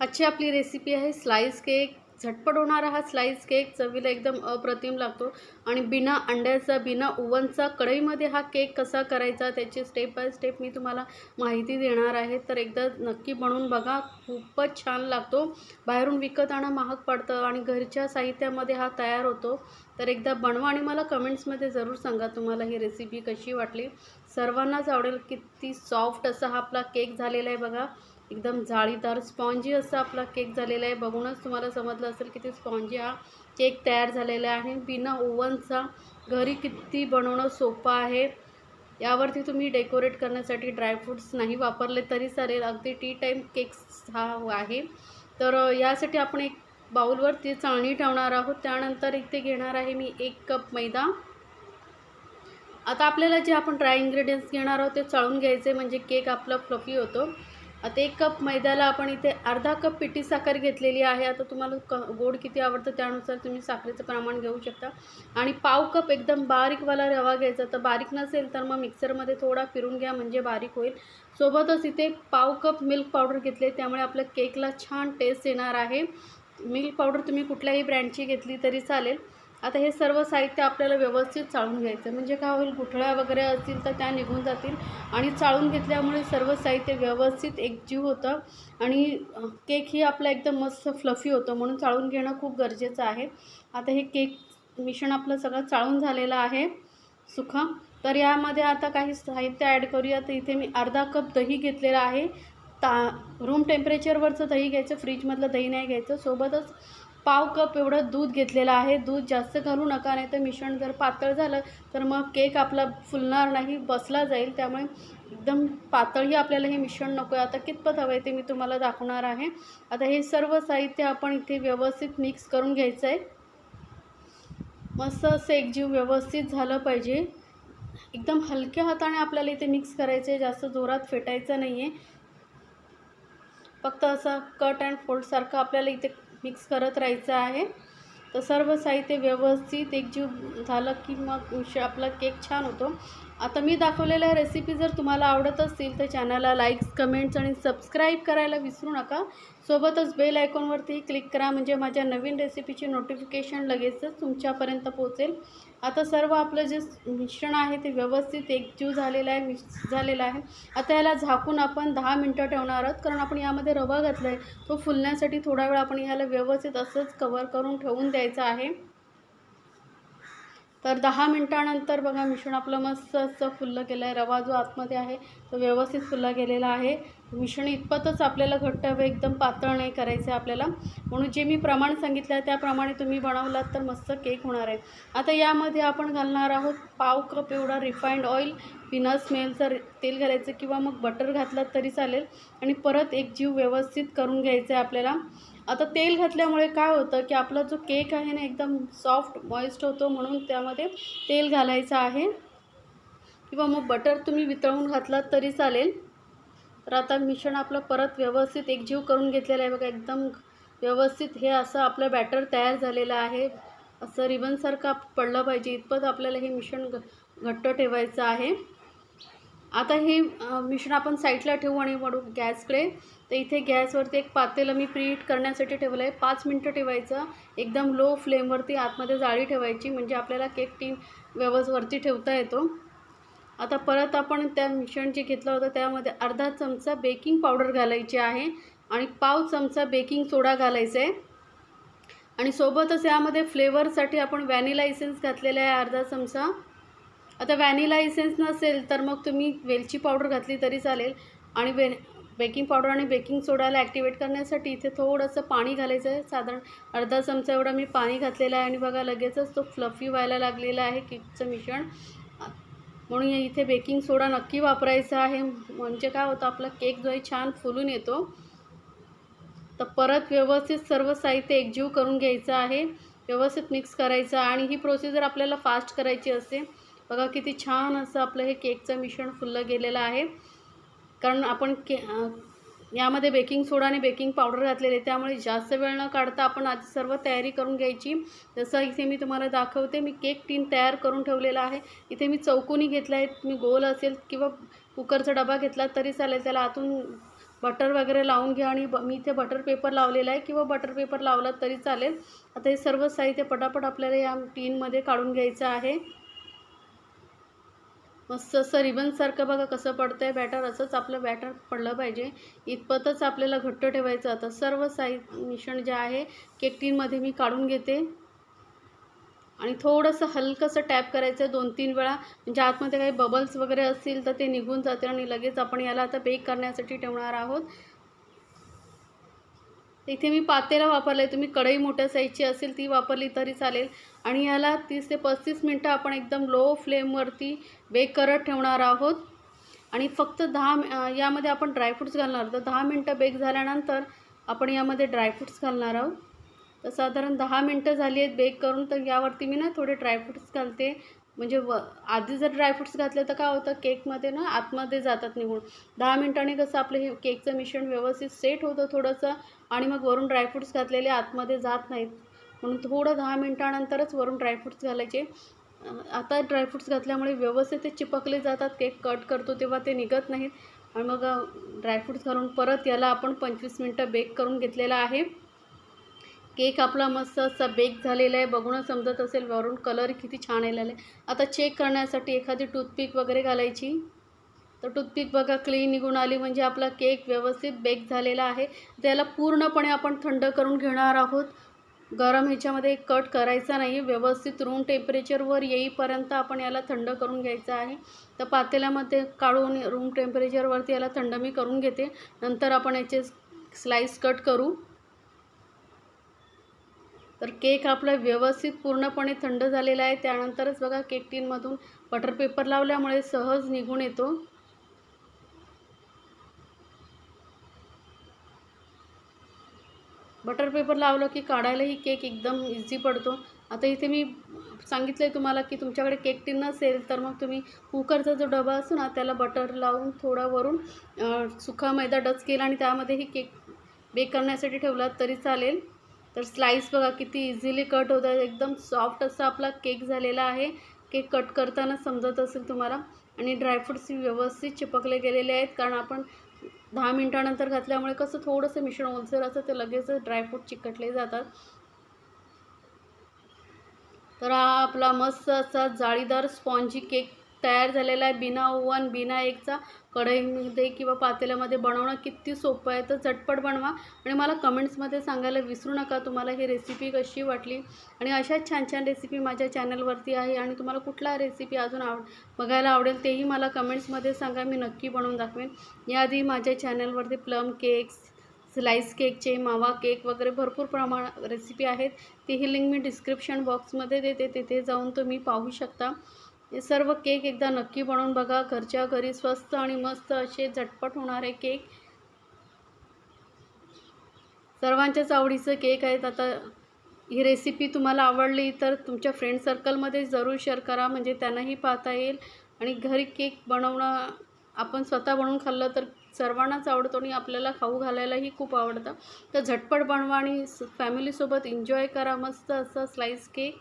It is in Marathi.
आजची आपली रेसिपी आहे स्लाइस केक. झटपट होणारा हा स्लाइस केक चवीला एकदम अप्रतिम लागतो आणि बिना अंड्याचा, बिना ओव्हनचा कढईमध्ये हा केक कसा करायचा त्याची स्टेप बाय स्टेप मी तुम्हाला माहिती देणार आहे. तर एकदा नक्की बनवून बघा, खूपच छान लागतो. बाहेरून विकत आणा महाग पडतं आणि घरच्या साहित्यामध्ये हा तयार होतो. तर एकदा बनवा आणि मला कमेंट्समध्ये जरूर सांगा तुम्हाला ही रेसिपी कशी वाटली. सर्वांनाच आवडेल. किती सॉफ्ट असा हा आपला केक झालेला आहे बघा. एकदम जाळीदार स्पॉन्जी असा आपला केक झालेला आहे. बघूनच तुम्हाला समजलं असेल किती स्पॉन्जी हा केक तयार झालेला आहे. बिना ओव्हनचा घरी किती बनवणं सोपं आहे. यावरती तुम्ही डेकोरेट करण्यासाठी ड्रायफ्रूट्स नाही वापरले तरी चालेल. अगदी टी टाईम केक्स हा आहे. तर यासाठी आपण एक बाउलवरती चाळणी ठेवणार आहोत. त्यानंतर इथे घेणार आहे मी 1 कप मैदा. आता आपल्याला जे आपण ड्राय इन्ग्रेडियंट्स घेणार आहोत ते चाळून घ्यायचे म्हणजे केक आपला फ्लफी होतो. आता 1 कप मैद्याला आपण इथे अर्धा कप पिठी साखर घेतलेली आहे. आता तुम्हाला गोड किती आवडतं त्यानुसार तुम्ही साखरेचं प्रमाण घेऊ शकता. आणि पाव कप एकदम बारीकवाला रवा घ्यायचा. तर बारीक नसेल तर मग मिक्सरमध्ये थोडा फिरून घ्या म्हणजे बारीक होईल. सोबतच इथे पाव कप मिल्क पावडर घेतले, त्यामुळे आपल्या केकला छान टेस्ट येणार आहे. मिल्क पावडर तुम्ही कुठल्याही ब्रँडची घेतली तरी चालेल. आता हे सर्व साहित्य आपल्याला व्यवस्थित चाळून घ्यायचं म्हणजे काय होईल, गुठळ्या वगैरे असतील तर त्या निघून जातील आणि चाळून घेतल्यामुळे सर्व साहित्य व्यवस्थित एकजीव होतं आणि केक ही आपला एकदम मस्त फ्लफी होतं, म्हणून चाळून घेणं खूप गरजेचं आहे. आता हे केक मिश्रण आपलं सगळं चाळून झालेलं आहे सुखं. तर यामध्ये आता काही साहित्य ॲड करूया. तर इथे मी अर्धा कप दही घेतलेला आहे. रूम टेम्परेचरवरचं दही घ्यायचं, फ्रीजमधलं दही नाही घ्यायचं. सोबतच पाव कप एवढं दूध घेतलेलं आहे. दूध जास्त घालू नका, नाही तर मिश्रण जर पातळ झालं तर मग केक आपला फुलणार नाही, बसला जाईल. त्यामुळे एकदम पातळही आपल्याला हे मिश्रण नको आहे. आता कितपत हवं आहे ते मी तुम्हाला दाखवणार आहे. आता हे सर्व साहित्य आपण इथे व्यवस्थित मिक्स करून घ्यायचं आहे. मस्त असं एकजीव व्यवस्थित झालं पाहिजे. एकदम हलक्या हाताने आपल्याला इथे मिक्स करायचं आहे, जास्त जोरात फेटायचं नाही आहे. फक्त असं कट अँड फोल्डसारखं आपल्याला इथे मिक्स करत राहायचं आहे. तर सर्व साहित्य व्यवस्थित एकजीव झालं की मग आपला केक छान होतो. आता मी दाखवलेल्या रेसिपी जर तुम्हाला आवडत असतील तर चॅनलला लाईक्स, कमेंट्स आणि सबस्क्राईब करायला विसरू नका. सोबतच बेल आयकॉनवरती क्लिक करा म्हणजे माझ्या नवीन रेसिपीची नोटिफिकेशन लगेचच तुमच्यापर्यंत पोहोचेल. आता सर्व आपलं जे मिश्रण आहे ते व्यवस्थित एकजीव झालेलं आहे, मिक्स झालेलं आहे. आता याला झाकून आपण 10 मिनटं ठेवणार आहोत, कारण आपण यामध्ये रवा घातला आहे. तो फुलण्यासाठी थोडा वेळ आपण याला व्यवस्थित असंच कवर करून ठेवून द्यायचं आहे. तर 10 मिनटानंतर बघा मिश्रण आपलं मस्त असं फुललं गेलं आहे. रवा जो आतमध्ये आहे तो व्यवस्थित फुलला गेलेला आहे. मिश्रण इतपतच आपल्याला घट्ट हवं, एकदम पातळ नाही करायचं आहे आपल्याला. म्हणून जे मी प्रमाण सांगितलं आहे त्याप्रमाणे तुम्ही बनवलात तर मस्त केक होणार आहे. आता यामध्ये आपण घालणार आहोत पाव कप एवढा रिफाईंड ऑइल. बिना स्मेलचं तेल घालायचं किंवा मग बटर घातलं तरी चालेल आणि परत एकजीव व्यवस्थित करून घ्यायचं आहे आपल्याला. आता तेल घातल्यामुळे काय होतं की आपला जो केक आहे ना एकदम सॉफ्ट मॉइस्ट होतो, म्हणून त्यामध्ये तेल घालायचं आहे किंवा मग बटर तुम्ही वितळून घातलात तरी चालेल. तर आता मिश्रण आपलं परत व्यवस्थित एकजीव करून घेतलेलं आहे बघा. एकदम व्यवस्थित हे असं आपलं बॅटर तयार झालेलं आहे. असं रिबनसारखं पडलं पाहिजे इतपत आपल्याला हे मिश्रण घट्ट ठेवायचं आहे. आता हे मिश्रण आपण साईडला ठेवू आणि वळू गॅसकडे. तर इथे गॅसवरती एक पातेलं मी प्रीहीट करण्यासाठी ठेवलं आहे. 5 मिनटं ठेवायचं एकदम लो फ्लेमवरती. आतमध्ये जाळी ठेवायची म्हणजे आपल्याला केक टीन वरती ठेवता येतो. आता परत आपण त्या मिश्रण जे घेतलं होतं त्यामध्ये अर्धा चमचा बेकिंग पावडर घालायची आहे आणि पाव चमचा बेकिंग सोडा घालायचा आहे. आणि सोबतच यामध्ये फ्लेवरसाठी आपण व्हॅनिला इसेन्स घातलेला आहे अर्धा चमचा. आता व्हॅनिला इसेन्स नसेल तर मग तुम्ही वेलची पावडर घातली तरी चालेल. आणि बेकिंग पावडर आणि बेकिंग सोडाला ॲक्टिवेट करण्यासाठी इथे थोडंसं पाणी घालायचं आहे. साधारण अर्धा चमचा एवढा मी पाणी घातलेलं आहे आणि बघा लगेचच तो फ्लफी व्हायला लागलेला आहे केकचं मिश्रण. म्हणून इथे बेकिंग सोडा नक्की वापरायचा आहे, म्हणजे काय होतं आपला केक जो आहे छान फुलून येतो. तर परत व्यवस्थित सर्व साहित्य एकजीव करून घ्यायचं आहे, व्यवस्थित मिक्स करायचं. आणि ही प्रोसिजर आपल्याला फास्ट करायची असते. बघा किती छान असं आपलं हे केकचं मिश्रण फुललं गेलेलं आहे, कारण आपण यामध्ये बेकिंग सोडा आणि बेकिंग पावडर घातलेले, त्यामुळे जास्त वेळ न काढता आपण आधी सर्व तयारी करून घ्यायची. जसं इथे मी तुम्हाला दाखवते, मी केक टीन तयार करून ठेवलेला आहे. इथे मी चौकोनी घेतला आहे, तुम्ही गोल असेल किंवा कुकरचा डबा घेतला तरी चालेल. त्याला आतून बटर वगैरे लावून घ्या आणि मी इथे बटर पेपर लावलेला आहे किंवा बटर पेपर लावला तरी चालेल. आता हे सर्व साहित्य पटापट आपल्याला या टीनमध्ये काढून घ्यायचं आहे. मस्त असं रिबनसारखं बघा कसं पडतं आहे बॅटर, असंच आपलं बॅटर पडलं पाहिजे. इतपतच आपल्याला घट्ट ठेवायचं. आता सर्व मिश्रण जे आहे केक टीनमध्ये मी काढून घेते आणि थोडंसं हलकंसं टॅप करायचं 2-3 वेळा, म्हणजे आतमध्ये काही बबल्स वगैरे असतील तर ते निघून जाते आणि लगेच आपण याला आता बेक करण्यासाठी ठेवणार आहोत. इथे मी पातेलं वापरलं आहे, तुम्ही कढई मोठ्या साईजची असेल ती वापरली तरी चालेल. आणि याला 30 ते 35 मिनटं आपण एकदम लो फ्लेमवरती बेक करत ठेवणार आहोत. आणि फक्त यामध्ये आपण ड्रायफ्रूट्स घालणार. तर 10 मिनटं बेक झाल्यानंतर आपण यामध्ये ड्रायफ्रूट्स घालणार आहोत. तर साधारण 10 मिनटं झाली आहेत बेक करून, तर यावरती मी ना थोडे ड्रायफ्रूट्स घालते. म्हणजे आधी जर ड्रायफ्रूट्स घातले तर काय होतं केकमध्ये ना आतमध्ये जातात निघून. 10 मिनटांनी कसं आपलं हे केकचं मिश्रण व्यवस्थित सेट होतं थोडंसं, आणि मग वरून ड्रायफ्रूट्स घातलेले आतमध्ये जात नाहीत. म्हणून थोडं 10 मिनटानंतरच वरून ड्रायफ्रूट्स घालायचे. आता ड्रायफ्रूट्स घातल्यामुळे व्यवस्थित ते चिपकले जातात. केक कट करतो तेव्हा ते निघत नाहीत. आणि मग ड्रायफ्रूट्स घालून परत याला आपण 25 मिनटं बेक करून घेतलेला आहे. केक आपला मस्त असा बेक झालेला आहे. बघूनच समजत असेल वरून कलर किती छान आलेला आहे. आता चेक करण्यासाठी एखादी टूथपिक वगैरे घालायची. तर टूथपिक बघा क्लीन निघून आली, म्हणजे आपला केक व्यवस्थित बेक झालेला आहे. त्याला पूर्णपणे आपण थंड करून घेणार आहोत. गरम ह्याच्यामध्ये कट करायचा नाही. व्यवस्थित रूम टेम्परेचरवर येईपर्यंत आपण याला थंड करून घ्यायचं आहे. तर पातेल्यामध्ये काढून रूम टेम्परेचरवरती याला थंड मी करून घेते. नंतर आपण याचे स्लाइस कट करू. तर केक आपला व्यवस्थित पूर्णपणे थंड झालेला आहे. त्यानंतरच बघा केक टीनमधून बटर पेपर लावल्यामुळे सहज निघून येतो. बटर पेपर लावलं की काढायलाही केक एकदम इझी पडतो. आता इथे मी सांगितलं आहे तुम्हाला की तुमच्याकडे केक टीन नसेल तर मग तुम्ही कुकरचा जो डबा असतो ना त्याला बटर लावून थोडा वरून सुका मैदा डच केला आणि त्यामध्येही केक बेक करण्यासाठी ठेवला तरी चालेल. तर स्लाइस बघा किती इझिली कट होत आहे. एकदम सॉफ्ट असा आपला केक झालेला आहे. केक कट करताना समजत असेल तुम्हाला. आणि ड्रायफ्रूट्स व्यवस्थित चिपकले गेलेले आहेत, कारण आपण 10 मिनटानंतर घातल्यामुळे कसं थोडंसं मिश्रण ओलसर असं ते लगेचच ड्रायफ्रूट चिकटले जातात. तर हा आपला मस्त असा जाळीदार स्पॉन्जी केक तयार झालेला आहे. बिना ओव्हन बिना एगचा कढईमध्ये किंवा पातेल्यामध्ये बनवणं किती सोपं आहे. तर झटपट बनवा आणि मला कमेंट्समध्ये सांगायला विसरू नका तुम्हाला ही रेसिपी कशी वाटली. आणि अशाच छान छान रेसिपी माझ्या चॅनलवरती आहे, आणि तुम्हाला कुठला रेसिपी अजून बघायला आवडेल तेही मला कमेंट्समध्ये सांगा. मी नक्की बनवून दाखवेन. याआधी माझ्या चॅनलवरती प्लम केक्स, स्लाइस केकचे, मावा केक वगैरे भरपूर रेसिपी आहेत. तीही लिंक मी डिस्क्रिप्शन बॉक्समध्ये देते, तिथे जाऊन तुम्ही पाहू शकता. हे सर्व केक एकदा नक्की बनवून बघा. घरच्या घरी स्वस्त आणि मस्त असे झटपट होणारे केक सर्वांच्याच आवडीचं केक आहेत. आता ही रेसिपी तुम्हाला आवडली तर तुमच्या फ्रेंड सर्कलमध्ये जरूर शेअर करा, म्हणजे त्यांनाही पाहता येईल. आणि घरी केक बनवणं आपण स्वतः बनवून खाल्लं तर सर्वांनाच आवडतो आणि आपल्याला खाऊ घालायलाही खूप आवडतं. तर झटपट बनवा आणि फॅमिलीसोबत एन्जॉय करा मस्त असा स्लाइस केक.